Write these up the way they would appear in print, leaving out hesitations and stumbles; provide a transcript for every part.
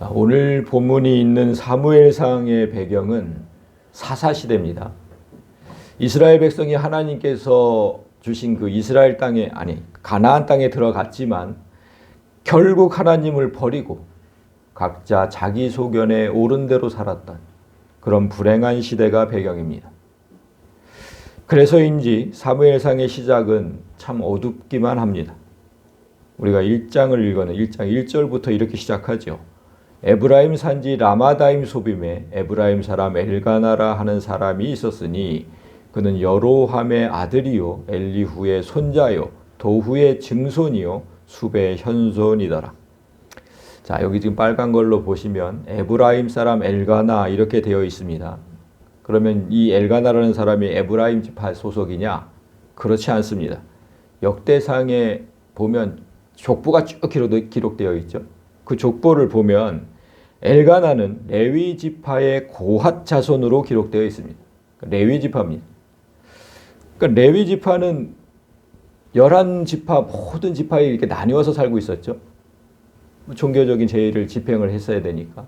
오늘 본문이 있는 사무엘상의 배경은 사사시대입니다. 이스라엘 백성이 하나님께서 주신 그 이스라엘 땅에, 가나안 땅에 들어갔지만 결국 하나님을 버리고 각자 자기 소견에 옳은 대로 살았던 그런 불행한 시대가 배경입니다. 그래서인지 사무엘상의 시작은 참 어둡기만 합니다. 우리가 1장을 읽어는 1장 1절부터 이렇게 시작하죠. 에브라임 산지 라마다임 소빔에 에브라임 사람 엘가나라 하는 사람이 있었으니 그는 여로함의 아들이요 엘리후의 손자요 도후의 증손이요 수베의 현손이더라. 자, 여기 지금 빨간 걸로 보시면 에브라임 사람 엘가나 이렇게 되어 있습니다. 그러면 이 엘가나라는 사람이 에브라임 지파 소속이냐? 그렇지 않습니다. 역대상에 보면 족보가 쭉 기록되어 있죠. 그 족보를 보면 엘가나는 레위 지파의 고핫 자손으로 기록되어 있습니다. 레위 지파입니다. 그러니까 레위 지파는 11지파 모든 지파에 이렇게 나뉘어서 살고 있었죠. 종교적인 제의를 집행을 했어야 되니까.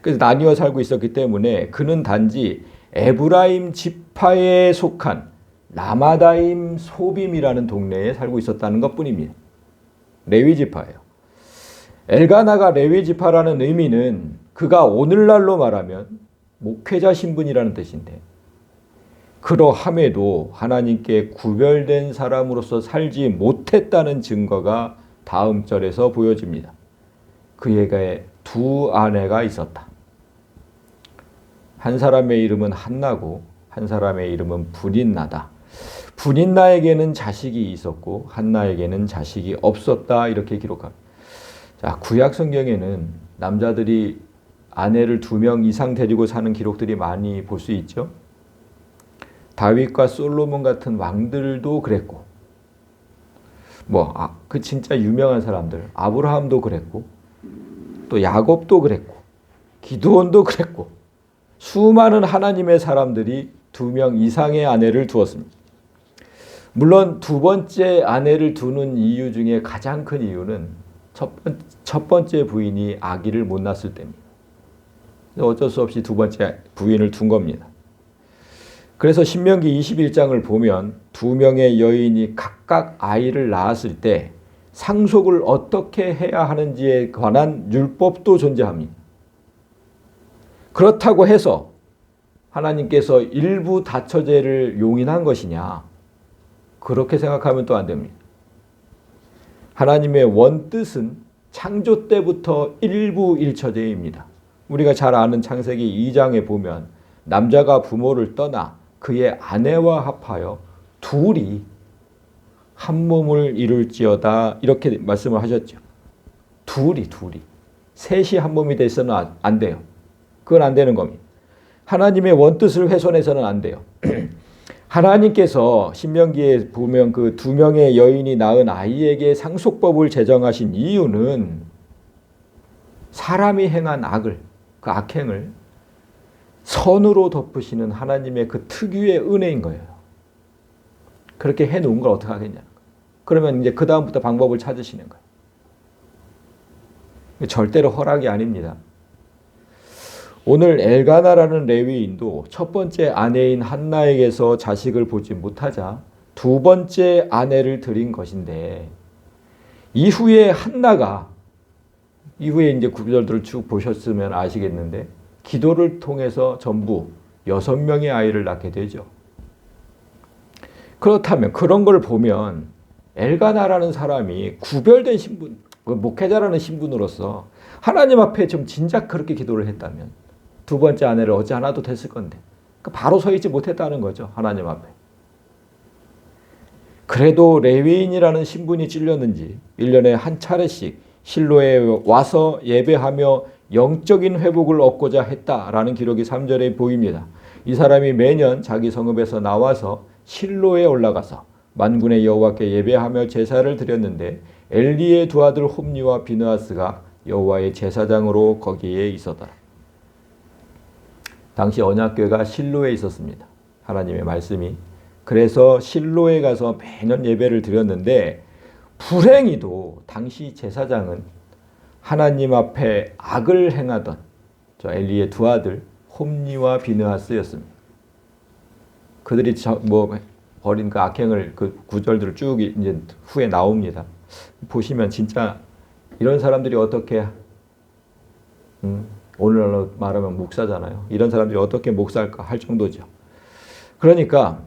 그래서 나뉘어 살고 있었기 때문에 그는 단지 에브라임 지파에 속한 라마다임 소빔이라는 동네에 살고 있었다는 것뿐입니다. 레위 지파예요. 엘가나가 레위 지파라는 의미는 그가 오늘날로 말하면 목회자 신분이라는 뜻인데, 그러함에도 하나님께 구별된 사람으로서 살지 못했다는 증거가 다음 절에서 보여집니다. 그에게 두 아내가 있었다. 한 사람의 이름은 한나고 한 사람의 이름은 브닌나다. 브닌나에게는 자식이 있었고 한나에게는 자식이 없었다. 이렇게 기록합니다. 자, 구약 성경에는 남자들이 아내를 2명 이상 데리고 사는 기록들이 많이 볼 수 있죠. 다윗과 솔로몬 같은 왕들도 그랬고, 그 진짜 유명한 사람들, 아브라함도 그랬고, 또 야곱도 그랬고, 기드온도 그랬고, 수많은 하나님의 사람들이 2명 이상의 아내를 두었습니다. 물론 두 번째 아내를 두는 이유 중에 가장 큰 이유는 첫 번째 부인이 아기를 못 낳았을 때입니다. 어쩔 수 없이 두 번째 부인을 둔 겁니다. 그래서 신명기 21장을 보면 2명의 여인이 각각 아이를 낳았을 때 상속을 어떻게 해야 하는지에 관한 율법도 존재합니다. 그렇다고 해서 하나님께서 일부 다처제를 용인한 것이냐? 그렇게 생각하면 또 안 됩니다. 하나님의 원뜻은 창조 때부터 일부 일처제입니다. 우리가 잘 아는 창세기 2장에 보면 남자가 부모를 떠나 그의 아내와 합하여 둘이 한 몸을 이룰지어다 이렇게 말씀을 하셨죠. 둘이 셋이 한 몸이 돼서는 안 돼요. 그건 안 되는 겁니다. 하나님의 원뜻을 훼손해서는 안 돼요. 하나님께서 신명기에 보면 그 2명의 여인이 낳은 아이에게 상속법을 제정하신 이유는 사람이 행한 그 악행을 선으로 덮으시는 하나님의 그 특유의 은혜인 거예요. 그렇게 해놓은 걸 어떻게 하겠냐. 그러면 이제 그 다음부터 방법을 찾으시는 거예요. 절대로 허락이 아닙니다. 오늘 엘가나라는 레위인도 첫 번째 아내인 한나에게서 자식을 보지 못하자 두 번째 아내를 들인 것인데, 이후에 한나가 이후에 이제 구절들을 쭉 보셨으면 아시겠는데 기도를 통해서 전부 6명의 아이를 낳게 되죠. 그렇다면 그런 걸 보면 엘가나라는 사람이 구별된 신분, 목회자라는 신분으로서 하나님 앞에 좀 진작 그렇게 기도를 했다면 두 번째 아내를 얻지 않아도 됐을 건데 바로 서 있지 못했다는 거죠. 하나님 앞에. 그래도 레위인이라는 신분이 찔렸는지 1년에 한 차례씩 실로에 와서 예배하며 영적인 회복을 얻고자 했다라는 기록이 3절에 보입니다. 이 사람이 매년 자기 성읍에서 나와서 실로에 올라가서 만군의 여호와께 예배하며 제사를 드렸는데 엘리의 두 아들 홈니와 비느하스가 여호와의 제사장으로 거기에 있었더라. 당시 언약궤가 실로에 있었습니다. 하나님의 말씀이. 그래서 실로에 가서 매년 예배를 드렸는데 불행히도 당시 제사장은 하나님 앞에 악을 행하던 저 엘리의 두 아들 홈니와 비느하스였습니다. 그들이 벌인 그 악행을 그 구절들을 쭉 이제 후에 나옵니다. 보시면 진짜 이런 사람들이 어떻게 오늘날로 말하면 목사잖아요. 이런 사람들이 어떻게 목사할까 할 정도죠. 그러니까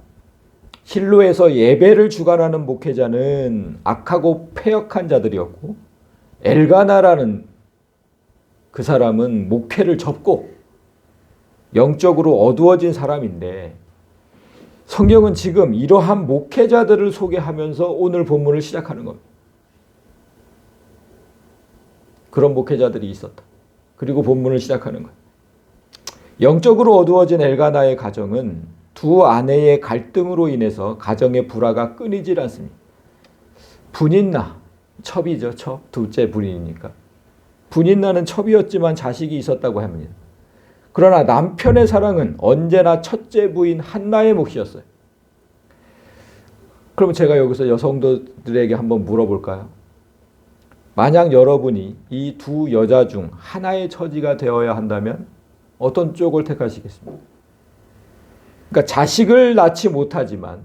실로에서 예배를 주관하는 목회자는 악하고 패역한 자들이었고 엘가나라는 그 사람은 목회를 접고 영적으로 어두워진 사람인데 성경은 지금 이러한 목회자들을 소개하면서 오늘 본문을 시작하는 겁니다. 그런 목회자들이 있었다. 그리고 본문을 시작하는 거예요. 영적으로 어두워진 엘가나의 가정은 두 아내의 갈등으로 인해서 가정의 불화가 끊이질 않습니다. 분인나, 첩이죠. 첩. 둘째 분이니까. 분인나는 첩이었지만 자식이 있었다고 합니다. 그러나 남편의 사랑은 언제나 첫째 부인 한나의 몫이었어요. 그럼 제가 여기서 여성들에게 한번 물어볼까요? 만약 여러분이 이 두 여자 중 하나의 처지가 되어야 한다면 어떤 쪽을 택하시겠습니까? 그러니까 자식을 낳지 못하지만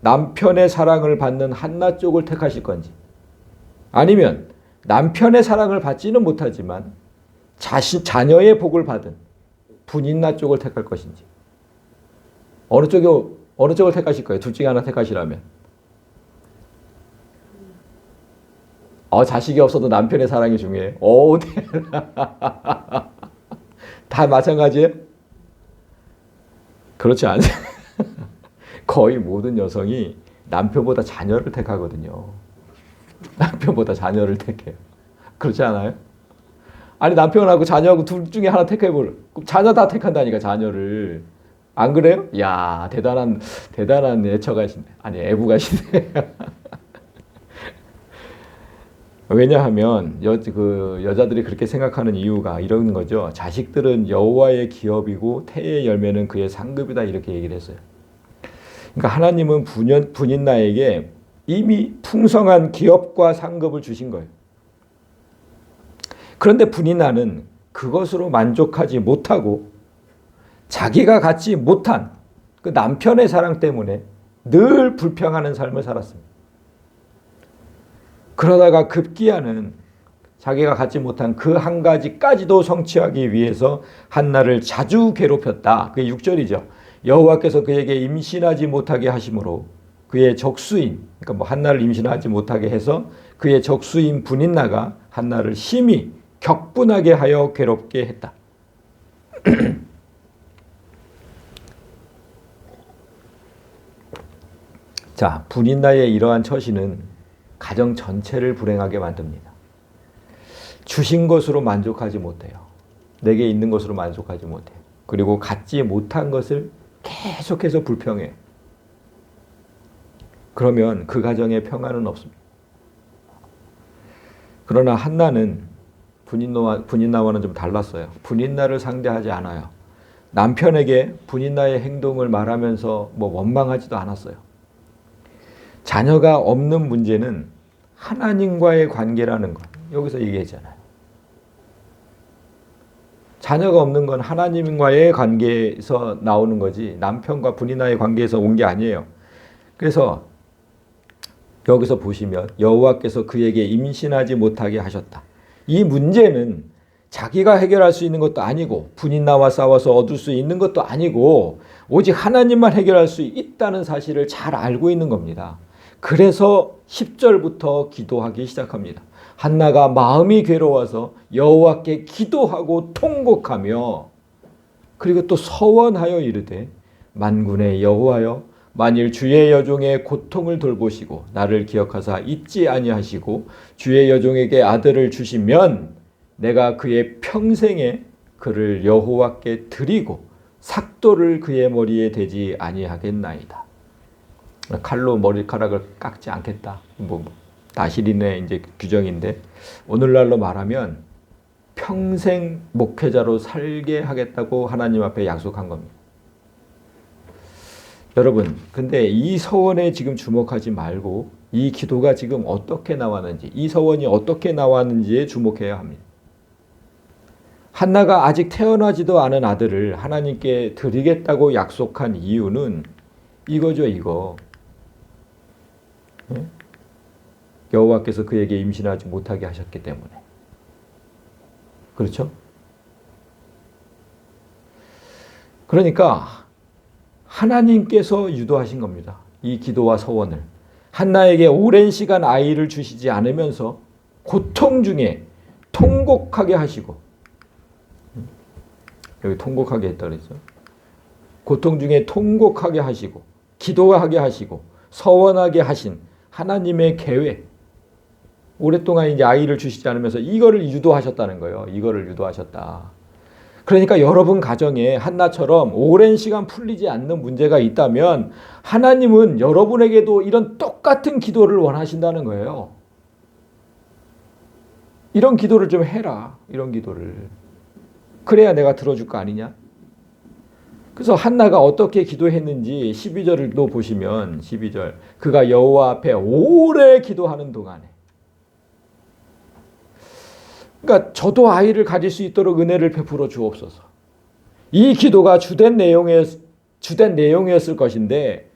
남편의 사랑을 받는 한나 쪽을 택하실 건지, 아니면 남편의 사랑을 받지는 못하지만 자녀의 복을 받은 분인나 쪽을 택할 것인지, 어느 쪽을 택하실 거예요? 둘 중에 하나 택하시라면. 자식이 없어도 남편의 사랑이 중요해요. 다 마찬가지예요? 그렇지 않아요. 거의 모든 여성이 남편보다 자녀를 택하거든요. 남편보다 자녀를 택해요. 그렇지 않아요? 아니 남편하고 자녀하고 둘 중에 하나 택해볼. 자녀 다 택한다니까, 자녀를. 안 그래요? 야, 대단한 애처가시네. 아니 애부가시네. 왜냐하면 여자들이 그렇게 생각하는 이유가 이런 거죠. 자식들은 여호와의 기업이고 태의 열매는 그의 상급이다, 이렇게 얘기를 했어요. 그러니까 하나님은 분인나에게 이미 풍성한 기업과 상급을 주신 거예요. 그런데 분인나는 그것으로 만족하지 못하고 자기가 갖지 못한 그 남편의 사랑 때문에 늘 불평하는 삶을 살았습니다. 그러다가 급기야는 자기가 갖지 못한 그 한 가지까지도 성취하기 위해서 한나를 자주 괴롭혔다. 그게 6절이죠. 여호와께서 그에게 임신하지 못하게 하심으로 그의 적수인, 그러니까 한나를 임신하지 못하게 해서 그의 적수인 분인나가 한나를 심히 격분하게 하여 괴롭게 했다. 자, 분인나의 이러한 처신은 가정 전체를 불행하게 만듭니다. 주신 것으로 만족하지 못해요. 내게 있는 것으로 만족하지 못해요. 그리고 갖지 못한 것을 계속해서 불평해요. 그러면 그 가정에 평안은 없습니다. 그러나 한나는 분인나와는 좀 달랐어요. 분인나를 상대하지 않아요. 남편에게 분인나의 행동을 말하면서 원망하지도 않았어요. 자녀가 없는 문제는 하나님과의 관계라는 것, 여기서 얘기했잖아요. 자녀가 없는 건 하나님과의 관계에서 나오는 거지 남편과 분인나의 관계에서 온 게 아니에요. 그래서 여기서 보시면 여호와께서 그에게 임신하지 못하게 하셨다. 이 문제는 자기가 해결할 수 있는 것도 아니고 분인나와 싸워서 얻을 수 있는 것도 아니고 오직 하나님만 해결할 수 있다는 사실을 잘 알고 있는 겁니다. 그래서 10절부터 기도하기 시작합니다. 한나가 마음이 괴로워서 여호와께 기도하고 통곡하며, 그리고 또 서원하여 이르되 만군의 여호와여, 만일 주의 여종의 고통을 돌보시고 나를 기억하사 잊지 아니하시고 주의 여종에게 아들을 주시면 내가 그의 평생에 그를 여호와께 드리고 삭도를 그의 머리에 대지 아니하겠나이다. 칼로 머리카락을 깎지 않겠다. 나시린의 이제 규정인데, 오늘날로 말하면 평생 목회자로 살게 하겠다고 하나님 앞에 약속한 겁니다. 여러분, 근데 이 서원에 지금 주목하지 말고 이 기도가 지금 어떻게 나왔는지, 이 서원이 어떻게 나왔는지에 주목해야 합니다. 한나가 아직 태어나지도 않은 아들을 하나님께 드리겠다고 약속한 이유는 이거죠, 이거. 여호와께서 그에게 임신하지 못하게 하셨기 때문에. 그렇죠? 그러니까 하나님께서 유도하신 겁니다. 이 기도와 서원을. 한나에게 오랜 시간 아이를 주시지 않으면서 고통 중에 통곡하게 하시고, 여기 통곡하게 했다 그랬죠. 고통 중에 통곡하게 하시고, 기도하게 하시고, 서원하게 하신 하나님의 계획. 오랫동안 이제 아이를 주시지 않으면서 이거를 유도하셨다는 거예요. 이거를 유도하셨다. 그러니까 여러분 가정에 한나처럼 오랜 시간 풀리지 않는 문제가 있다면 하나님은 여러분에게도 이런 똑같은 기도를 원하신다는 거예요. 이런 기도를 좀 해라. 이런 기도를. 그래야 내가 들어줄 거 아니냐? 그래서 한나가 어떻게 기도했는지 12절도 보시면 12절 그가 여호와 앞에 오래 기도하는 동안에, 그러니까 저도 아이를 가질 수 있도록 은혜를 베풀어 주옵소서. 이 기도가 주된 내용이었을 것인데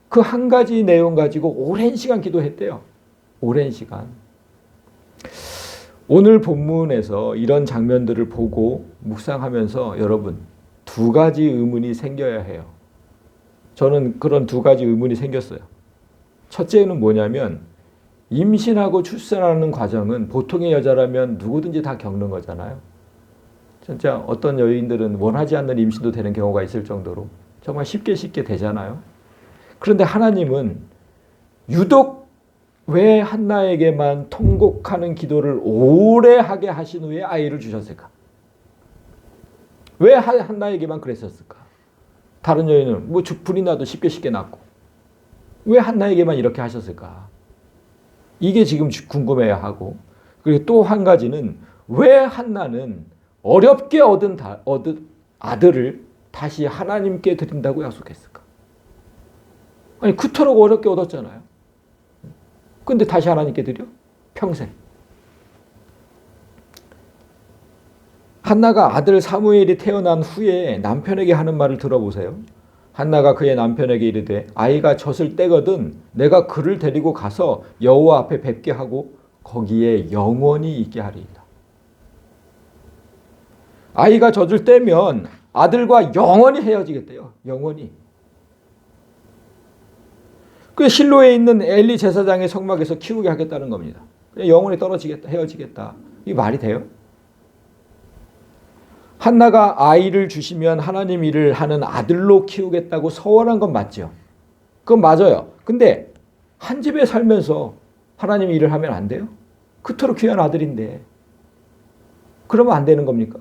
그 한 가지 내용 가지고 오랜 시간 기도했대요. 오랜 시간. 오늘 본문에서 이런 장면들을 보고 묵상하면서 여러분 두 가지 의문이 생겨야 해요. 저는 그런 두 가지 의문이 생겼어요. 첫째는 뭐냐면 임신하고 출산하는 과정은 보통의 여자라면 누구든지 다 겪는 거잖아요. 진짜 어떤 여인들은 원하지 않는 임신도 되는 경우가 있을 정도로 정말 쉽게 되잖아요. 그런데 하나님은 유독 왜 한나에게만 통곡하는 기도를 오래 하게 하신 후에 아이를 주셨을까? 왜 한나에게만 그랬었을까? 다른 여인은 뭐 불이 나도 쉽게 낳고 왜 한나에게만 이렇게 하셨을까? 이게 지금 궁금해야 하고, 그리고 또 한 가지는 왜 한나는 어렵게 얻은 아들을 다시 하나님께 드린다고 약속했을까? 아니 그토록 어렵게 얻었잖아요. 근데 다시 하나님께 드려? 평생. 한나가 아들 사무엘이 태어난 후에 남편에게 하는 말을 들어보세요. 한나가 그의 남편에게 이르되 아이가 젖을 때거든 내가 그를 데리고 가서 여호와 앞에 뵙게 하고 거기에 영원히 있게 하리이다. 아이가 젖을 때면 아들과 영원히 헤어지겠대요. 영원히. 그 실로에 있는 엘리 제사장의 성막에서 키우게 하겠다는 겁니다. 영원히 떨어지겠다, 헤어지겠다. 이게 말이 돼요? 한나가 아이를 주시면 하나님 일을 하는 아들로 키우겠다고 서원한 건 맞죠. 그건 맞아요. 근데 한 집에 살면서 하나님 일을 하면 안 돼요? 그토록 귀한 아들인데. 그러면 안 되는 겁니까?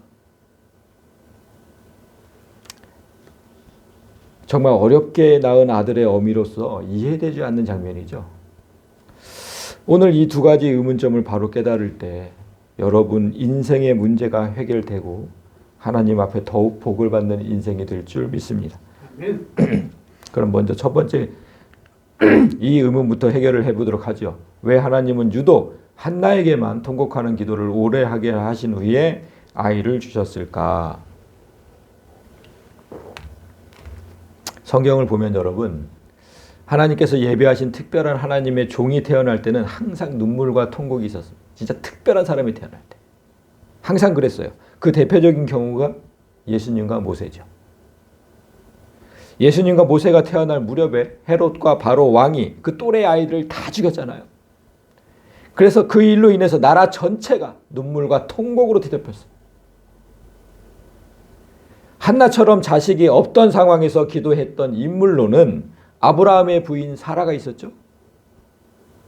정말 어렵게 낳은 아들의 어미로서 이해되지 않는 장면이죠. 오늘 이 두 가지 의문점을 바로 깨달을 때 여러분 인생의 문제가 해결되고 하나님 앞에 더욱 복을 받는 인생이 될 줄 믿습니다. 그럼 먼저 첫 번째 이 의문부터 해결을 해보도록 하죠. 왜 하나님은 유독 한나에게만 통곡하는 기도를 오래 하게 하신 후에 아이를 주셨을까? 성경을 보면 여러분 하나님께서 예비하신 특별한 하나님의 종이 태어날 때는 항상 눈물과 통곡이 있었습니다. 진짜 특별한 사람이 태어날 때. 항상 그랬어요. 그 대표적인 경우가 예수님과 모세죠. 예수님과 모세가 태어날 무렵에 헤롯과 바로 왕이 그 또래 아이들을 다 죽였잖아요. 그래서 그 일로 인해서 나라 전체가 눈물과 통곡으로 뒤덮였어요. 한나처럼 자식이 없던 상황에서 기도했던 인물로는 아브라함의 부인 사라가 있었죠.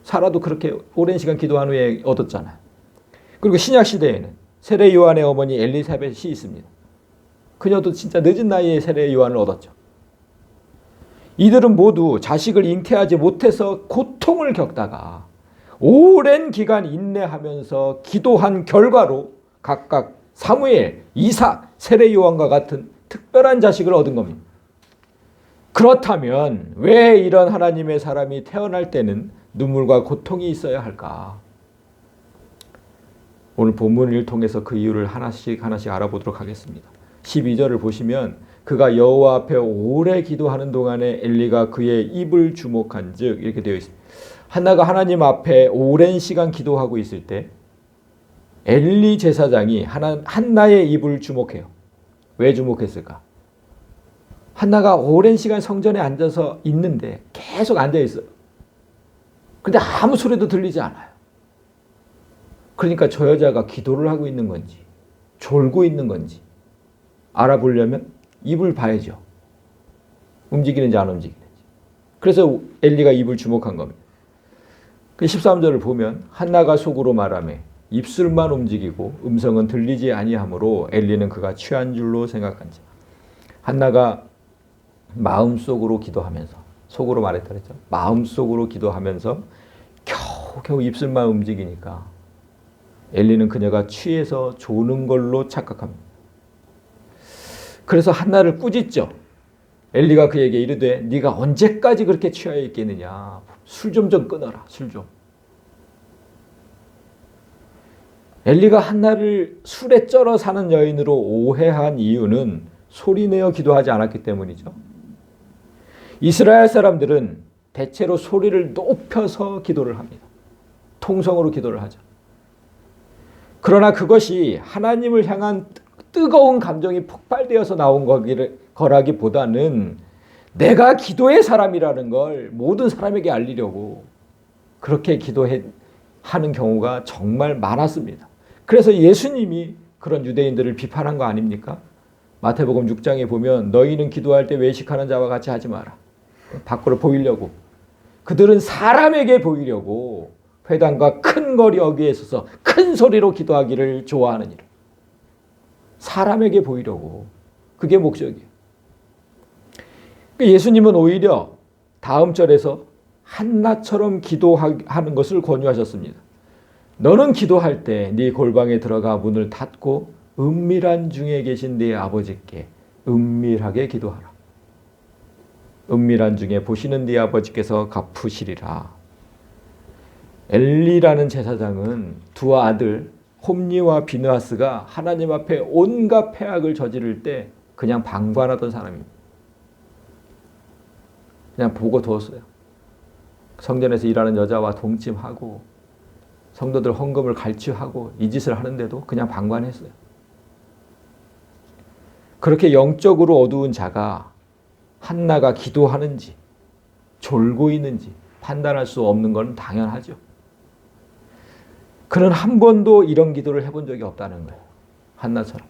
사라도 그렇게 오랜 시간 기도한 후에 얻었잖아요. 그리고 신약 시대에는 세례 요한의 어머니 엘리사벳이 있습니다. 그녀도 진짜 늦은 나이에 세례 요한을 얻었죠. 이들은 모두 자식을 잉태하지 못해서 고통을 겪다가 오랜 기간 인내하면서 기도한 결과로 각각 사무엘, 이삭, 세례 요한과 같은 특별한 자식을 얻은 겁니다. 그렇다면 왜 이런 하나님의 사람이 태어날 때는 눈물과 고통이 있어야 할까? 오늘 본문을 통해서 그 이유를 하나씩 알아보도록 하겠습니다. 12절을 보시면 그가 여호와 앞에 오래 기도하는 동안에 엘리가 그의 입을 주목한 즉 이렇게 되어 있습니다. 한나가 하나님 앞에 오랜 시간 기도하고 있을 때 엘리 제사장이 한나의 입을 주목해요. 왜 주목했을까? 한나가 오랜 시간 성전에 앉아서 있는데 계속 앉아 있어요. 근데 아무 소리도 들리지 않아요. 그러니까 저 여자가 기도를 하고 있는 건지 졸고 있는 건지 알아보려면 입을 봐야죠. 움직이는지 안 움직이는지. 그래서 엘리가 입을 주목한 겁니다. 13절을 보면 한나가 속으로 말하며 입술만 움직이고 음성은 들리지 아니하므로 엘리는 그가 취한 줄로 생각한지. 한나가 마음속으로 기도하면서 속으로 말했다 그랬죠. 마음속으로 기도하면서 겨우 입술만 움직이니까 엘리는 그녀가 취해서 조는 걸로 착각합니다. 그래서 한나를 꾸짖죠. 엘리가 그에게 이르되 네가 언제까지 그렇게 취하여 있겠느냐. 술 좀 끊어라. 술 좀. 엘리가 한나를 술에 쩔어 사는 여인으로 오해한 이유는 소리내어 기도하지 않았기 때문이죠. 이스라엘 사람들은 대체로 소리를 높여서 기도를 합니다. 통성으로 기도를 하죠. 그러나 그것이 하나님을 향한 뜨거운 감정이 폭발되어서 나온 거라기보다는 내가 기도의 사람이라는 걸 모든 사람에게 알리려고 그렇게 기도하는 경우가 정말 많았습니다. 그래서 예수님이 그런 유대인들을 비판한 거 아닙니까? 마태복음 6장에 보면 너희는 기도할 때 외식하는 자와 같이 하지 마라. 밖으로 보이려고. 그들은 사람에게 보이려고 회당과 큰 거리 어귀에 서서 큰 소리로 기도하기를 좋아하느니라. 사람에게 보이려고. 그게 목적이에요. 예수님은 오히려 다음 절에서 한나처럼 기도하는 것을 권유하셨습니다. 너는 기도할 때 네 골방에 들어가 문을 닫고 은밀한 중에 계신 네 아버지께 은밀하게 기도하라. 은밀한 중에 보시는 네 아버지께서 갚으시리라. 엘리라는 제사장은 두 아들 홈니와 비느하스가 하나님 앞에 온갖 패악을 저지를 때 그냥 방관하던 사람입니다. 그냥 보고 두었어요. 성전에서 일하는 여자와 동침하고 성도들 헌금을 갈취하고 이 짓을 하는데도 그냥 방관했어요. 그렇게 영적으로 어두운 자가 한나가 기도하는지 졸고 있는지 판단할 수 없는 건 당연하죠. 그는 한 번도 이런 기도를 해본 적이 없다는 거예요. 한나처럼.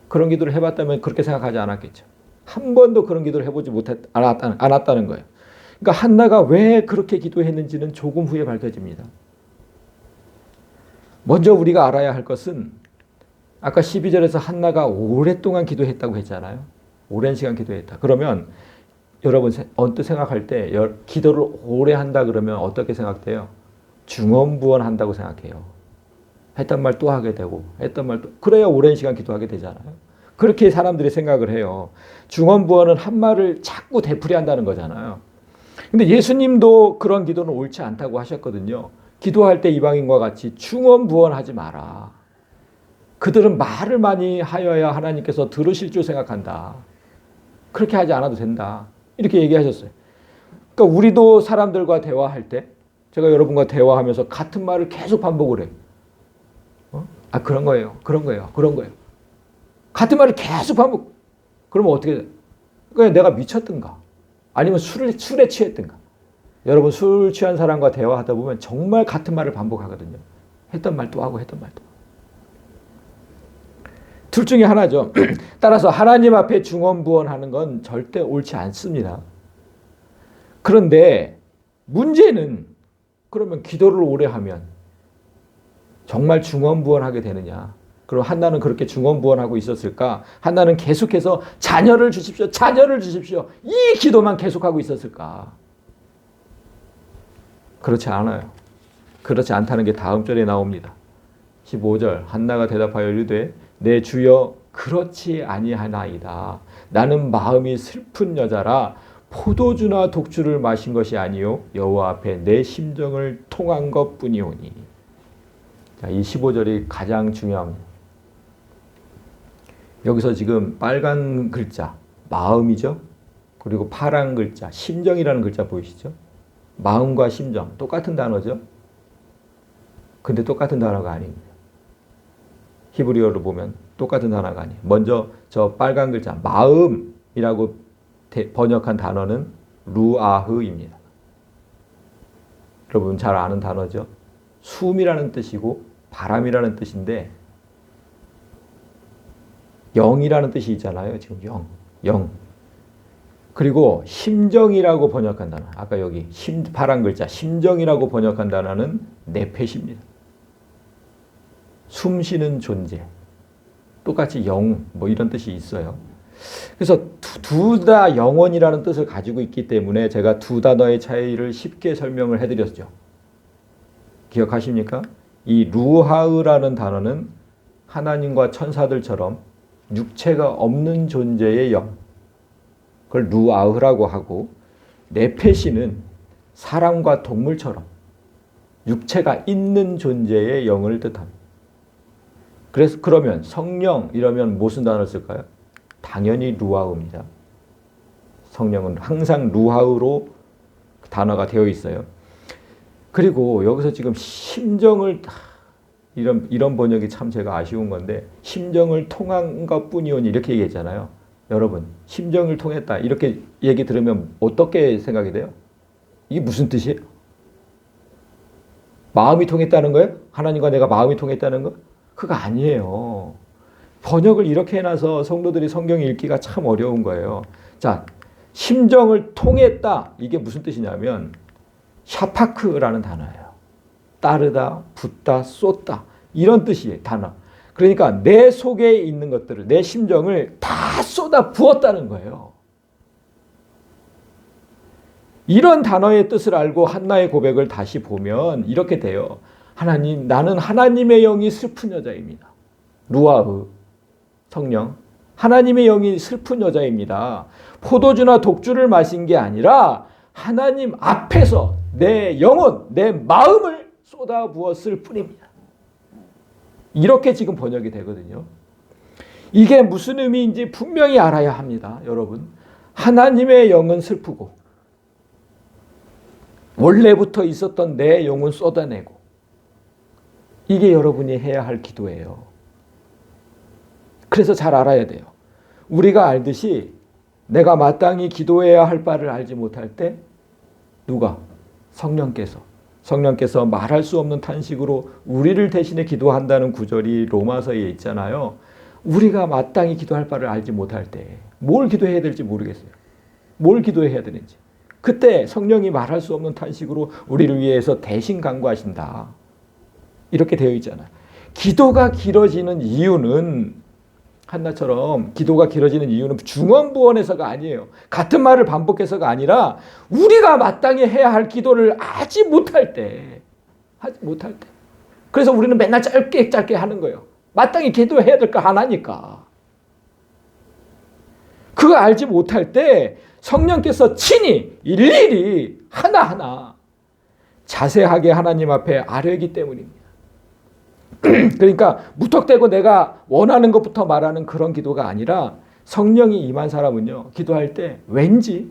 그런 기도를 해봤다면 그렇게 생각하지 않았겠죠. 한 번도 그런 기도를 해보지 않았다는 거예요. 그러니까 한나가 왜 그렇게 기도했는지는 조금 후에 밝혀집니다. 먼저 우리가 알아야 할 것은 아까 12절에서 한나가 오랫동안 기도했다고 했잖아요. 오랜 시간 기도했다. 그러면 여러분 언뜻 생각할 때 기도를 오래 한다 그러면 어떻게 생각돼요? 중언부언한다고 생각해요. 했던 말 또 하게 되고 했던 말 또 그래야 오랜 시간 기도하게 되잖아요. 그렇게 사람들이 생각을 해요. 중언부언은 한 말을 자꾸 되풀이한다는 거잖아요. 근데 예수님도 그런 기도는 옳지 않다고 하셨거든요. 기도할 때 이방인과 같이 중언부언하지 마라. 그들은 말을 많이 하여야 하나님께서 들으실 줄 생각한다. 그렇게 하지 않아도 된다. 이렇게 얘기하셨어요. 그러니까 우리도 사람들과 대화할 때 제가 여러분과 대화하면서 같은 말을 계속 반복을 해요. 그런 거예요. 그런 거예요. 그런 거예요. 같은 말을 계속 반복. 그러면 어떻게 돼? 그냥 내가 미쳤든가 아니면 술에 취했든가. 여러분 술 취한 사람과 대화하다 보면 정말 같은 말을 반복하거든요. 했던 말 또 하고 했던 말 또. 둘 중에 하나죠. 따라서 하나님 앞에 중언부언하는 건 절대 옳지 않습니다. 그런데 문제는 그러면 기도를 오래 하면 정말 중언부언하게 되느냐. 그럼 한나는 그렇게 중언부언하고 있었을까? 한나는 계속해서 자녀를 주십시오. 자녀를 주십시오. 이 기도만 계속하고 있었을까? 그렇지 않아요. 그렇지 않다는 게 다음 절에 나옵니다. 15절 한나가 대답하여 이르되 내 주여 그렇지 아니하나이다. 나는 마음이 슬픈 여자라 포도주나 독주를 마신 것이 아니요 여호와 앞에 내 심정을 통한 것뿐이오니. 자, 이 15절이 가장 중요합니다. 여기서 지금 빨간 글자 마음이죠. 그리고 파란 글자 심정이라는 글자 보이시죠? 마음과 심정 똑같은 단어죠. 근데 똑같은 단어가 아닙니다. 히브리어로 보면 똑같은 단어가 아니에요. 먼저 저 빨간 글자 마음이라고 번역한 단어는 루아흐입니다. 여러분 잘 아는 단어죠. 숨이라는 뜻이고 바람이라는 뜻인데 영이라는 뜻이 있잖아요. 지금 영. 그리고 심정이라고 번역한 단어. 아까 여기 파란 글자 심정이라고 번역한 단어는 네펫입니다. 숨쉬는 존재. 똑같이 영 뭐 이런 뜻이 있어요. 그래서 둘 다 영원이라는 뜻을 가지고 있기 때문에 제가 두 단어의 차이를 쉽게 설명을 해드렸죠. 기억하십니까? 이 루하으라는 단어는 하나님과 천사들처럼 육체가 없는 존재의 영, 그걸 루아흐라고 하고, 네페시는 사람과 동물처럼 육체가 있는 존재의 영을 뜻합니다. 그래서 그러면 성령 이러면 무슨 단어를 쓸까요? 당연히 루아흐입니다. 성령은 항상 루아흐로 단어가 되어 있어요. 그리고 여기서 지금 심정을 이런 번역이 참 제가 아쉬운 건데 심정을 통한 것뿐이오니 이렇게 얘기했잖아요. 여러분 심정을 통했다 이렇게 얘기 들으면 어떻게 생각이 돼요? 이게 무슨 뜻이에요? 마음이 통했다는 거예요? 하나님과 내가 마음이 통했다는 거? 그거 아니에요. 번역을 이렇게 해놔서 성도들이 성경 읽기가 참 어려운 거예요. 자, 심정을 통했다 이게 무슨 뜻이냐면 샤파크라는 단어예요. 따르다, 붓다, 쏟다 이런 뜻이에요. 단어. 그러니까 내 속에 있는 것들을 내 심정을 다 쏟아 부었다는 거예요. 이런 단어의 뜻을 알고 한나의 고백을 다시 보면 이렇게 돼요. 하나님, 나는 하나님의 영이 슬픈 여자입니다. 루아흐, 성령. 하나님의 영이 슬픈 여자입니다. 포도주나 독주를 마신 게 아니라 하나님 앞에서 내 영혼, 내 마음을 쏟아부었을 뿐입니다. 이렇게 지금 번역이 되거든요. 이게 무슨 의미인지 분명히 알아야 합니다. 여러분, 하나님의 영은 슬프고 원래부터 있었던 내 영혼 쏟아내고 이게 여러분이 해야 할 기도예요. 그래서 잘 알아야 돼요. 우리가 알듯이 내가 마땅히 기도해야 할 바를 알지 못할 때 누가? 성령께서 말할 수 없는 탄식으로 우리를 대신해 기도한다는 구절이 로마서에 있잖아요. 우리가 마땅히 기도할 바를 알지 못할 때 뭘 기도해야 될지 모르겠어요. 뭘 기도해야 되는지. 그때 성령이 말할 수 없는 탄식으로 우리를 위해서 대신 간구하신다. 이렇게 되어 있잖아요. 기도가 길어지는 이유는 한나처럼 기도가 길어지는 이유는 중언부언해서가 아니에요. 같은 말을 반복해서가 아니라 우리가 마땅히 해야 할 기도를 하지 못할 때. 그래서 우리는 맨날 짧게 하는 거예요. 마땅히 기도해야 될 거 하나니까. 그거 알지 못할 때 성령께서 친히 일일이 하나하나 자세하게 하나님 앞에 아뢰기 때문입니다. 그러니까 무턱대고 내가 원하는 것부터 말하는 그런 기도가 아니라 성령이 임한 사람은요, 기도할 때 왠지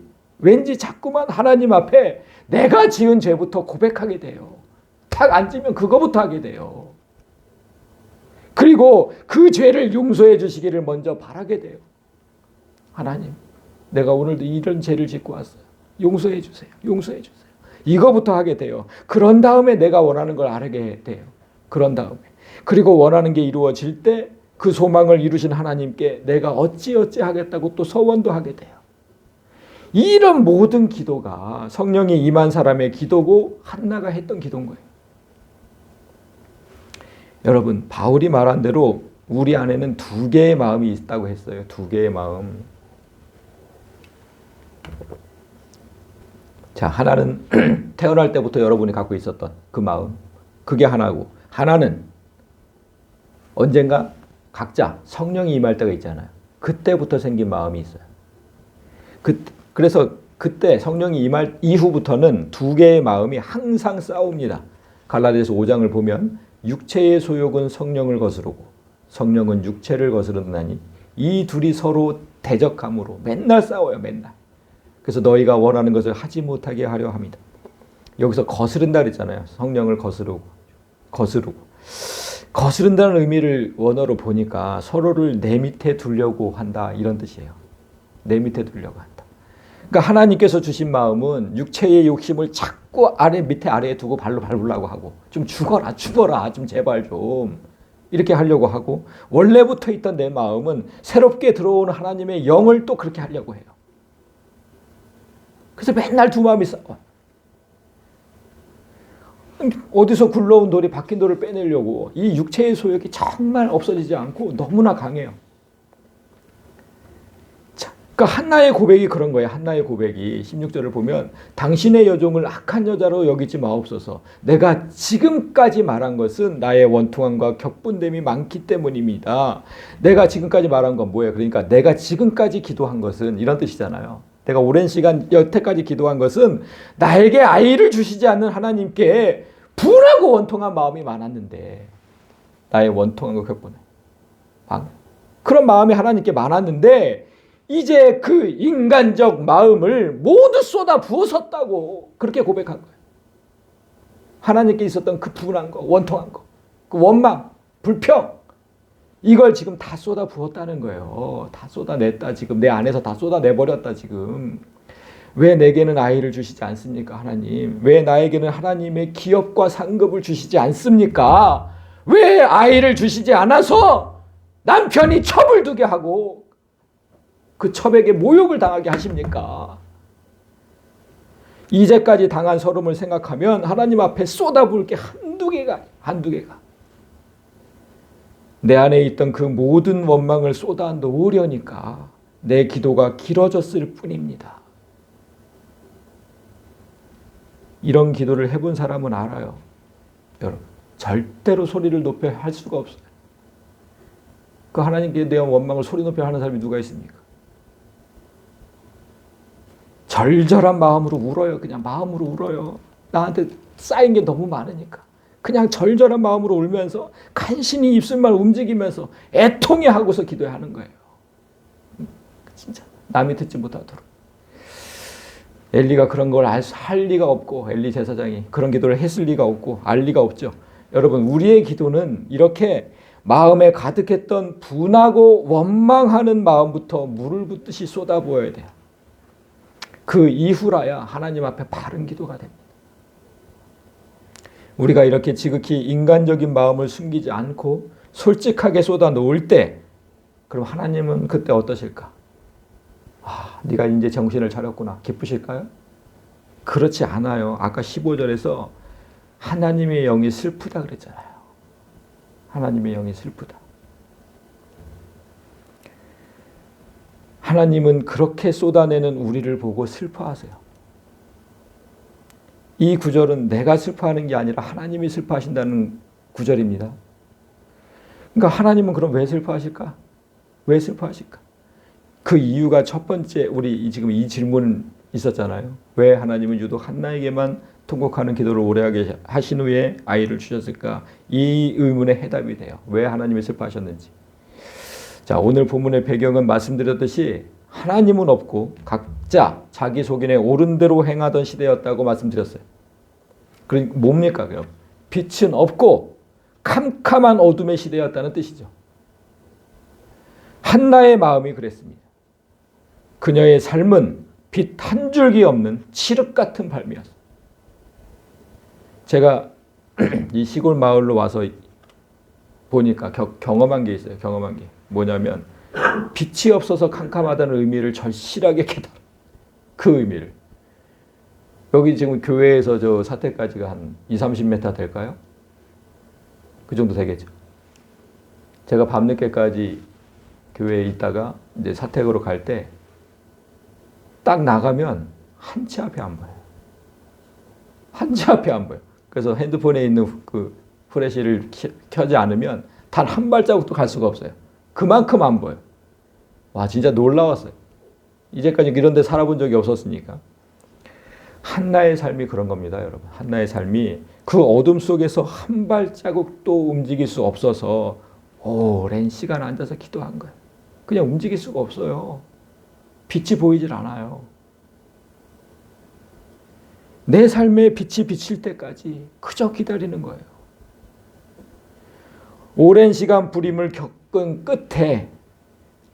자꾸만 하나님 앞에 내가 지은 죄부터 고백하게 돼요. 탁 앉으면 그거부터 하게 돼요. 그리고 그 죄를 용서해 주시기를 먼저 바라게 돼요. 하나님, 내가 오늘도 이런 죄를 짓고 왔어요. 용서해 주세요. 용서해 주세요. 이거부터 하게 돼요. 그런 다음에 내가 원하는 걸 아뢰게 돼요. 그런 다음에. 그리고 원하는 게 이루어질 때 그 소망을 이루신 하나님께 내가 어찌 하겠다고 또 서원도 하게 돼요. 이런 모든 기도가 성령이 임한 사람의 기도고 한나가 했던 기도인 거예요. 여러분, 바울이 말한 대로 우리 안에는 두 개의 마음이 있다고 했어요. 두 개의 마음. 자, 하나는 태어날 때부터 여러분이 갖고 있었던 그 마음. 그게 하나고, 하나는 언젠가 각자 성령이 임할 때가 있잖아요. 그때부터 생긴 마음이 있어요. 그래서 그때 성령이 임할 이후부터는 두 개의 마음이 항상 싸웁니다. 갈라디아서 5장을 보면 육체의 소욕은 성령을 거스르고 성령은 육체를 거스르나니 이 둘이 서로 대적함으로 맨날 싸워요. 맨날. 그래서 너희가 원하는 것을 하지 못하게 하려 합니다. 여기서 거스른다 그랬잖아요. 성령을 거스르고. 거스른다는 의미를 원어로 보니까 서로를 내 밑에 두려고 한다 이런 뜻이에요. 내 밑에 두려고 한다. 그러니까 하나님께서 주신 마음은 육체의 욕심을 자꾸 밑에 아래에 두고 발로 밟으려고 하고 좀 죽어라 좀 제발 좀 이렇게 하려고 하고 원래부터 있던 내 마음은 새롭게 들어오는 하나님의 영을 또 그렇게 하려고 해요. 그래서 맨날 두 마음이 싸워. 어디서 굴러온 돌이 박힌 돌을 빼내려고 이 육체의 소욕이 정말 없어지지 않고 너무나 강해요. 그러니까 한나의 고백이 그런 거예요. 한나의 고백이 16절을 보면 당신의 여종을 악한 여자로 여기지 마옵소서. 내가 지금까지 말한 것은 나의 원통함과 격분됨이 많기 때문입니다. 내가 지금까지 말한 건 뭐예요? 그러니까 내가 지금까지 기도한 것은 이런 뜻이잖아요. 내가 오랜 시간 여태까지 기도한 것은 나에게 아이를 주시지 않는 하나님께 분하고 원통한 마음이 많았는데 나의 원통함과 격분함 그런 마음이 하나님께 많았는데 이제 그 인간적 마음을 모두 쏟아 부었었다고 그렇게 고백한 거예요. 하나님께 있었던 그 분한 거, 원통한 거, 그 원망, 불평 이걸 지금 다 쏟아 부었다는 거예요. 다 쏟아냈다 지금 내 안에서 다 쏟아내버렸다 지금. 왜 내게는 아이를 주시지 않습니까 하나님? 왜 나에게는 하나님의 기업과 상급을 주시지 않습니까? 왜 아이를 주시지 않아서 남편이 첩을 두게 하고 그 첩에게 모욕을 당하게 하십니까? 이제까지 당한 서름을 생각하면 하나님 앞에 쏟아부을 게 한두 개가 내 안에 있던 그 모든 원망을 쏟아 놓으려니까 내 기도가 길어졌을 뿐입니다. 이런 기도를 해본 사람은 알아요. 여러분 절대로 소리를 높여 할 수가 없어요. 그 하나님께 대한 원망을 소리 높여 하는 사람이 누가 있습니까? 절절한 마음으로 울어요. 그냥 마음으로 울어요. 나한테 쌓인 게 너무 많으니까. 그냥 절절한 마음으로 울면서 간신히 입술만 움직이면서 애통해 하고서 기도하는 거예요. 진짜 남이 듣지 못하도록. 엘리가 그런 걸 할 리가 없고 엘리 제사장이 그런 기도를 했을 리가 없고 알 리가 없죠. 여러분 우리의 기도는 이렇게 마음에 가득했던 분하고 원망하는 마음부터 물을 붓듯이 쏟아부어야 돼요. 그 이후라야 하나님 앞에 바른 기도가 됩니다. 우리가 이렇게 지극히 인간적인 마음을 숨기지 않고 솔직하게 쏟아 놓을 때 그럼 하나님은 그때 어떠실까? 네가 이제 정신을 차렸구나. 기쁘실까요? 그렇지 않아요. 아까 15절에서 하나님의 영이 슬프다 그랬잖아요. 하나님의 영이 슬프다. 하나님은 그렇게 쏟아내는 우리를 보고 슬퍼하세요. 이 구절은 내가 슬퍼하는 게 아니라 하나님이 슬퍼하신다는 구절입니다. 그러니까 하나님은 그럼 왜 슬퍼하실까? 왜 슬퍼하실까? 그 이유가 첫 번째 우리 지금 이 질문 있었잖아요. 왜 하나님은 유독 한나에게만 통곡하는 기도를 오래하게 하신 후에 아이를 주셨을까? 이 의문의 해답이 돼요. 왜 하나님이 슬퍼하셨는지. 자, 오늘 본문의 배경은 말씀드렸듯이 하나님은 없고 각자 자기 속인에 옳은 대로 행하던 시대였다고 말씀드렸어요. 그러니까 뭡니까? 그럼 빛은 없고 캄캄한 어둠의 시대였다는 뜻이죠. 한나의 마음이 그랬습니다. 그녀의 삶은 빛 한 줄기 없는 칠흑 같은 삶이었어요. 제가 이 시골 마을로 와서 보니까 경험한 게 있어요. 경험한 게 뭐냐면 빛이 없어서 캄캄하다는 의미를 절실하게 깨달아. 그 의미를. 여기 지금 교회에서 저 사택까지가 한 20-30m 될까요? 그 정도 되겠죠. 제가 밤늦게까지 교회에 있다가 이제 사택으로 갈 때 딱 나가면 한 치 앞에 안 보여요. 한 치 앞에 안 보여요. 그래서 핸드폰에 있는 그 플래시를 켜지 않으면 단 한 발자국도 갈 수가 없어요. 그만큼 안 보여요. 와, 진짜 놀라웠어요. 이제까지 이런 데 살아본 적이 없었으니까. 한나의 삶이 그런 겁니다, 여러분. 한나의 삶이 그 어둠 속에서 한 발자국도 움직일 수 없어서 오랜 시간 앉아서 기도한 거예요. 그냥 움직일 수가 없어요. 빛이 보이질 않아요. 내 삶에 빛이 비칠 때까지 그저 기다리는 거예요. 오랜 시간 불임을 겪은 끝에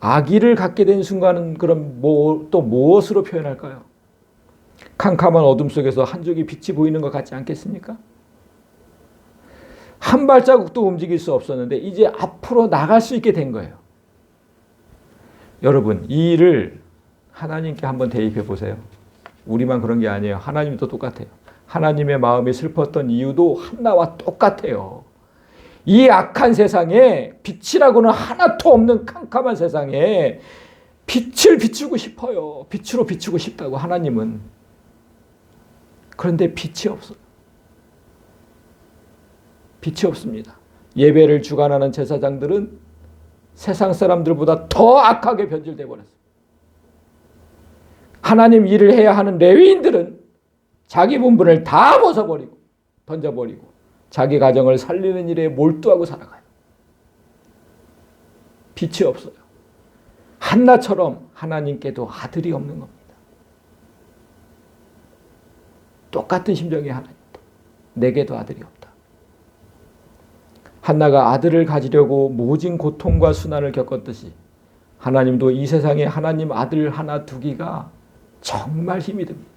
아기를 갖게 된 순간은 그럼 또 무엇으로 표현할까요? 캄캄한 어둠 속에서 한 쪽이 빛이 보이는 것 같지 않겠습니까? 한 발자국도 움직일 수 없었는데 이제 앞으로 나갈 수 있게 된 거예요. 여러분, 이 일을 하나님께 한번 대입해 보세요. 우리만 그런 게 아니에요. 하나님도 똑같아요. 하나님의 마음이 슬펐던 이유도 한나와 똑같아요. 이 악한 세상에 빛이라고는 하나도 없는 캄캄한 세상에 빛을 비추고 싶어요. 빛으로 비추고 싶다고 하나님은. 그런데 빛이 없어요. 빛이 없습니다. 예배를 주관하는 제사장들은 세상 사람들보다 더 악하게 변질되어 버렸어요. 하나님 일을 해야 하는 레위인들은 자기 본분을 다 벗어버리고 던져버리고 자기 가정을 살리는 일에 몰두하고 살아가요. 빛이 없어요. 한나처럼 하나님께도 아들이 없는 겁니다. 똑같은 심정이 하나님도. 내게도 아들이 없다. 한나가 아들을 가지려고 모진 고통과 순환을 겪었듯이 하나님도 이 세상에 하나님 아들 하나 두기가 정말 힘이 듭니다.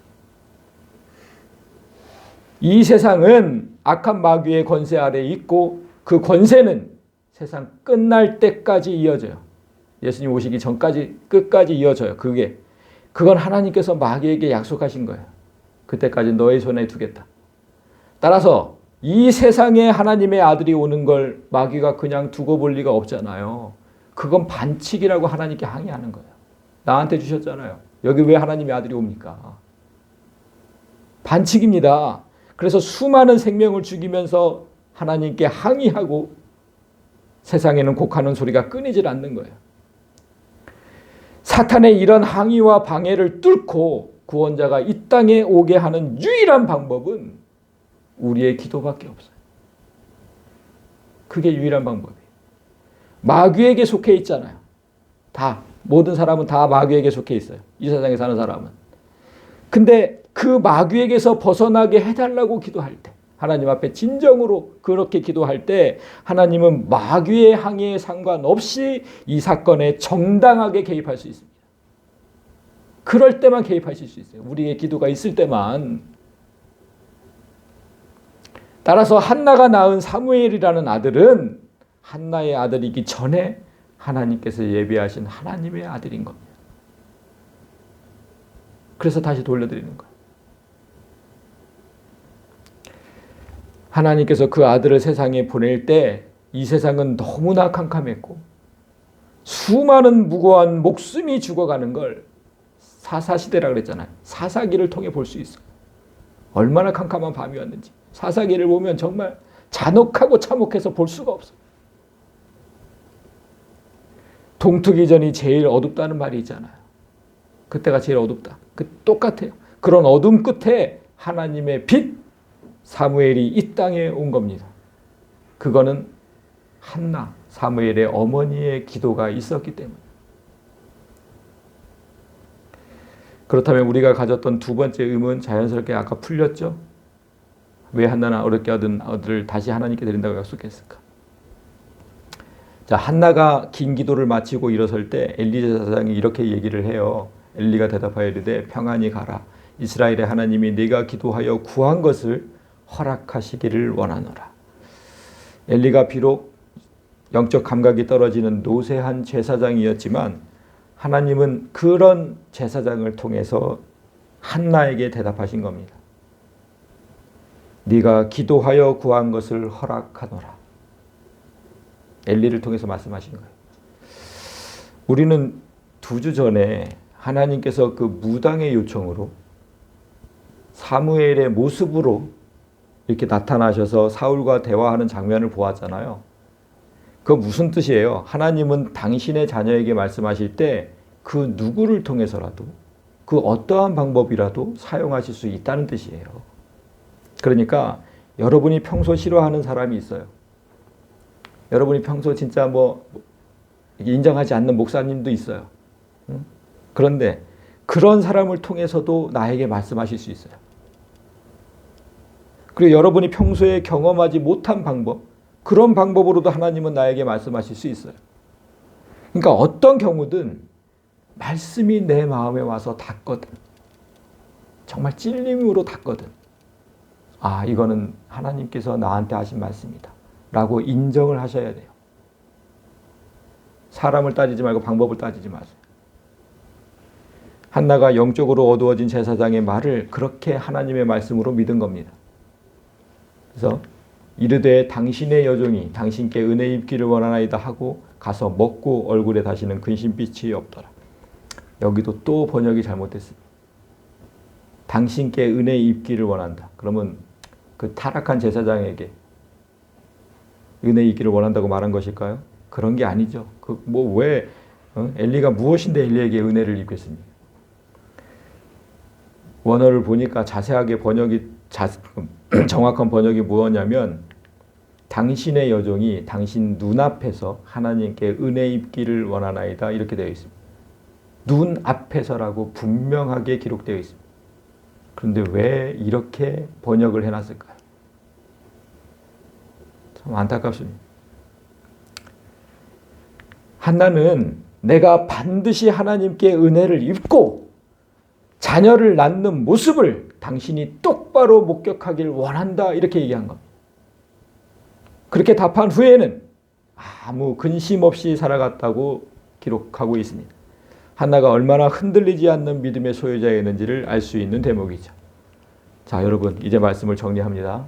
이 세상은 악한 마귀의 권세 아래에 있고 그 권세는 세상 끝날 때까지 이어져요. 예수님 오시기 전까지 끝까지 이어져요. 그건 하나님께서 마귀에게 약속하신 거예요. 그때까지 너의 손에 두겠다. 따라서 이 세상에 하나님의 아들이 오는 걸 마귀가 그냥 두고 볼 리가 없잖아요. 그건 반칙이라고 하나님께 항의하는 거예요. 나한테 주셨잖아요. 여기 왜 하나님의 아들이 옵니까? 반칙입니다. 그래서 수많은 생명을 죽이면서 하나님께 항의하고 세상에는 곡하는 소리가 끊이질 않는 거예요. 사탄의 이런 항의와 방해를 뚫고 구원자가 이 땅에 오게 하는 유일한 방법은 우리의 기도밖에 없어요. 그게 유일한 방법이에요. 마귀에게 속해 있잖아요. 모든 사람은 다 마귀에게 속해 있어요. 이 세상에 사는 사람은. 근데 그 마귀에게서 벗어나게 해달라고 기도할 때, 하나님 앞에 진정으로 그렇게 기도할 때 하나님은 마귀의 항의에 상관없이 이 사건에 정당하게 개입할 수 있습니다. 그럴 때만 개입하실 수 있어요. 우리의 기도가 있을 때만. 따라서 한나가 낳은 사무엘이라는 아들은 한나의 아들이기 전에 하나님께서 예비하신 하나님의 아들인 겁니다. 그래서 다시 돌려드리는 거예요. 하나님께서 그 아들을 세상에 보낼 때 이 세상은 너무나 캄캄했고 수많은 무고한 목숨이 죽어가는 걸 사사시대라 그랬잖아요. 사사기를 통해 볼 수 있어요. 얼마나 캄캄한 밤이었는지. 사사기를 보면 정말 잔혹하고 참혹해서 볼 수가 없어요. 동트기 전이 제일 어둡다는 말이 있잖아요. 그때가 제일 어둡다. 똑같아요. 그런 어둠 끝에 하나님의 빛 사무엘이 이 땅에 온 겁니다. 그거는 한나 사무엘의 어머니의 기도가 있었기 때문에. 그렇다면 우리가 가졌던 두 번째 의문 자연스럽게 아까 풀렸죠? 왜 한나는 어렵게 얻은 아들을 다시 하나님께 드린다고 약속했을까? 자, 한나가 긴 기도를 마치고 일어설 때 엘리 제사장이 이렇게 얘기를 해요. 엘리가 대답하여 이르되 평안히 가라. 이스라엘의 하나님이 네가 기도하여 구한 것을 허락하시기를 원하노라. 엘리가 비록 영적 감각이 떨어지는 노쇠한 제사장이었지만 하나님은 그런 제사장을 통해서 한나에게 대답하신 겁니다. 네가 기도하여 구한 것을 허락하노라. 엘리를 통해서 말씀하신 거예요. 우리는 2주 전에 하나님께서 그 무당의 요청으로 사무엘의 모습으로 이렇게 나타나셔서 사울과 대화하는 장면을 보았잖아요. 그거 무슨 뜻이에요? 하나님은 당신의 자녀에게 말씀하실 때 그 누구를 통해서라도 그 어떠한 방법이라도 사용하실 수 있다는 뜻이에요. 그러니까 여러분이 평소 싫어하는 사람이 있어요. 여러분이 평소 진짜 인정하지 않는 목사님도 있어요. 그런데 그런 사람을 통해서도 나에게 말씀하실 수 있어요. 그리고 여러분이 평소에 경험하지 못한 방법, 그런 방법으로도 하나님은 나에게 말씀하실 수 있어요. 그러니까 어떤 경우든 말씀이 내 마음에 와서 닿거든. 정말 찔림으로 닿거든. 아, 이거는 하나님께서 나한테 하신 말씀이다 라고 인정을 하셔야 돼요. 사람을 따지지 말고 방법을 따지지 마세요. 한나가 영적으로 어두워진 제사장의 말을 그렇게 하나님의 말씀으로 믿은 겁니다. 그래서 이르되 당신의 여종이 당신께 은혜 입기를 원하나이다 하고 가서 먹고 얼굴에 다시는 근심빛이 없더라. 여기도 또 번역이 잘못됐습니다. 당신께 은혜 입기를 원한다. 그러면 그 타락한 제사장에게 은혜 입기를 원한다고 말한 것일까요? 그런 게 아니죠. 엘리가 무엇인데 엘리에게 은혜를 입겠습니까? 원어를 보니까 자세하게 정확한 번역이 무엇냐면 당신의 여종이 당신 눈앞에서 하나님께 은혜 입기를 원하나이다 이렇게 되어 있습니다. 눈앞에서라고 분명하게 기록되어 있습니다. 그런데 왜 이렇게 번역을 해놨을까요? 참 안타깝습니다. 한나는 내가 반드시 하나님께 은혜를 입고 자녀를 낳는 모습을 당신이 똑바로 목격하길 원한다 이렇게 얘기한 겁니다. 그렇게 답한 후에는 아무 근심 없이 살아갔다고 기록하고 있습니다. 한나가 얼마나 흔들리지 않는 믿음의 소유자였는지를 알 수 있는 대목이죠. 자, 여러분 이제 말씀을 정리합니다.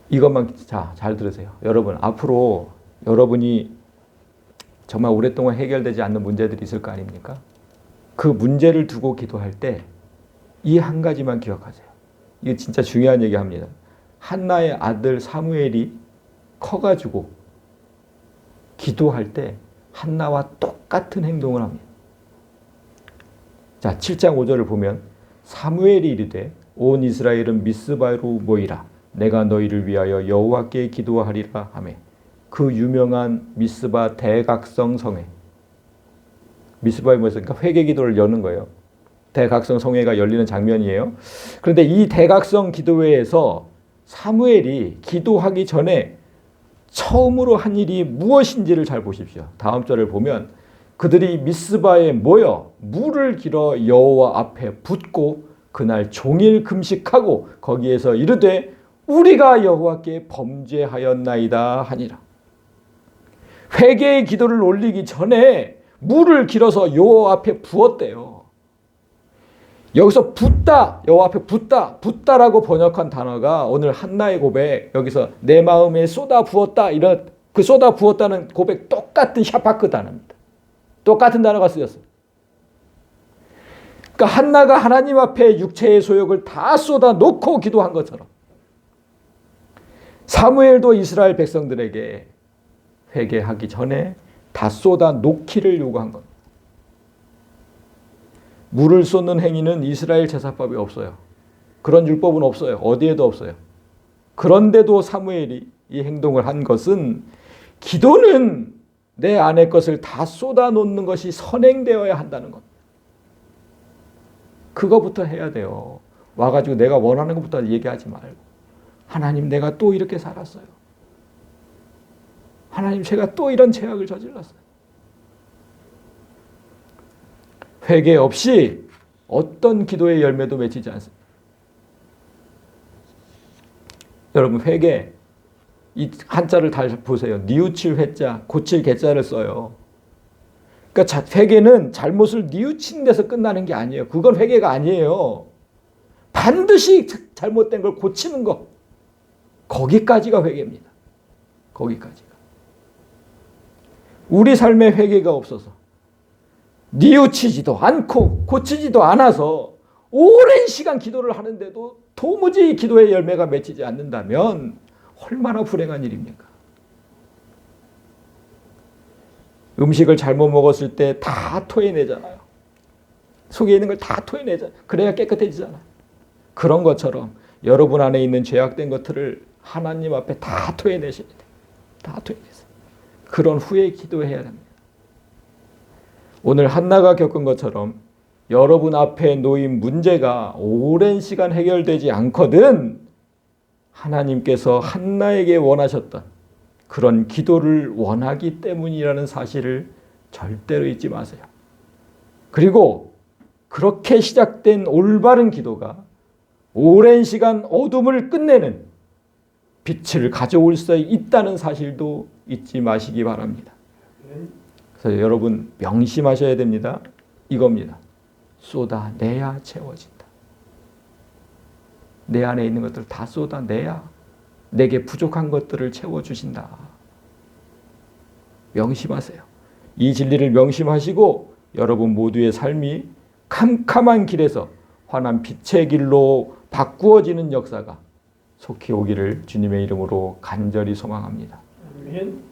이것만 잘 들으세요. 여러분 앞으로 여러분이 정말 오랫동안 해결되지 않는 문제들이 있을 거 아닙니까? 그 문제를 두고 기도할 때 이 한 가지만 기억하세요. 이게 진짜 중요한 얘기합니다. 한나의 아들 사무엘이 커가지고 기도할 때 한나와 똑같은 행동을 합니다. 자, 7장 5절을 보면 사무엘이 이르되 온 이스라엘은 미스바로 모이라 내가 너희를 위하여 여호와께 기도하리라 하매 그 유명한 미스바 대각성 성회. 미스바에 뭐였어요? 그러니까 회개 기도를 여는 거예요. 대각성 성회가 열리는 장면이에요. 그런데 이 대각성 기도회에서 사무엘이 기도하기 전에 처음으로 한 일이 무엇인지를 잘 보십시오. 다음 절을 보면 그들이 미스바에 모여 물을 길어 여호와 앞에 붓고 그날 종일 금식하고 거기에서 이르되 우리가 여호와께 범죄하였나이다 하니라. 회개의 기도를 올리기 전에 물을 길어서 여호와 앞에 부었대요. 여기서 붓다, 여호와 앞에 붓다라고 번역한 단어가 오늘 한나의 고백, 여기서 내 마음에 쏟아 부었다, 이런 그 쏟아 부었다는 고백 똑같은 샤파크 단어입니다. 똑같은 단어가 쓰였어요. 그러니까 한나가 하나님 앞에 육체의 소욕을 다 쏟아 놓고 기도한 것처럼 사무엘도 이스라엘 백성들에게 회개하기 전에 다 쏟아 놓기를 요구한 겁니다. 물을 쏟는 행위는 이스라엘 제사법에 없어요. 그런 율법은 없어요. 어디에도 없어요. 그런데도 사무엘이 이 행동을 한 것은 기도는 내 안의 것을 다 쏟아 놓는 것이 선행되어야 한다는 것. 그거부터 해야 돼요. 와가지고 내가 원하는 것부터 얘기하지 말고 하나님 내가 또 이렇게 살았어요. 하나님 제가 또 이런 죄악을 저질렀어요. 회개 없이 어떤 기도의 열매도 맺히지 않습니다. 여러분 회개 이 한자를 다 보세요. 뉘우칠 회자, 고칠 개자를 써요. 그러니까 회개는 잘못을 뉘우치는 데서 끝나는 게 아니에요. 그건 회개가 아니에요. 반드시 잘못된 걸 고치는 것. 거기까지가 회개입니다. 거기까지가. 우리 삶에 회개가 없어서 뉘우치지도 않고 고치지도 않아서 오랜 시간 기도를 하는데도 도무지 기도의 열매가 맺히지 않는다면 얼마나 불행한 일입니까? 음식을 잘못 먹었을 때 다 토해내잖아요. 속에 있는 걸 다 토해내자. 그래야 깨끗해지잖아. 그런 것처럼 여러분 안에 있는 죄악된 것들을 하나님 앞에 다 토해내셔야 돼. 다 토해내세요. 그런 후에 기도해야 합니다. 오늘 한나가 겪은 것처럼 여러분 앞에 놓인 문제가 오랜 시간 해결되지 않거든 하나님께서 한나에게 원하셨던 그런 기도를 원하기 때문이라는 사실을 절대로 잊지 마세요. 그리고 그렇게 시작된 올바른 기도가 오랜 시간 어둠을 끝내는 빛을 가져올 수 있다는 사실도 잊지 마시기 바랍니다. 그래서 여러분 명심하셔야 됩니다. 이겁니다. 쏟아내야 채워진다. 내 안에 있는 것들을 다 쏟아내야 내게 부족한 것들을 채워주신다. 명심하세요. 이 진리를 명심하시고 여러분 모두의 삶이 캄캄한 길에서 환한 빛의 길로 바꾸어지는 역사가 속히 오기를 주님의 이름으로 간절히 소망합니다. 아멘.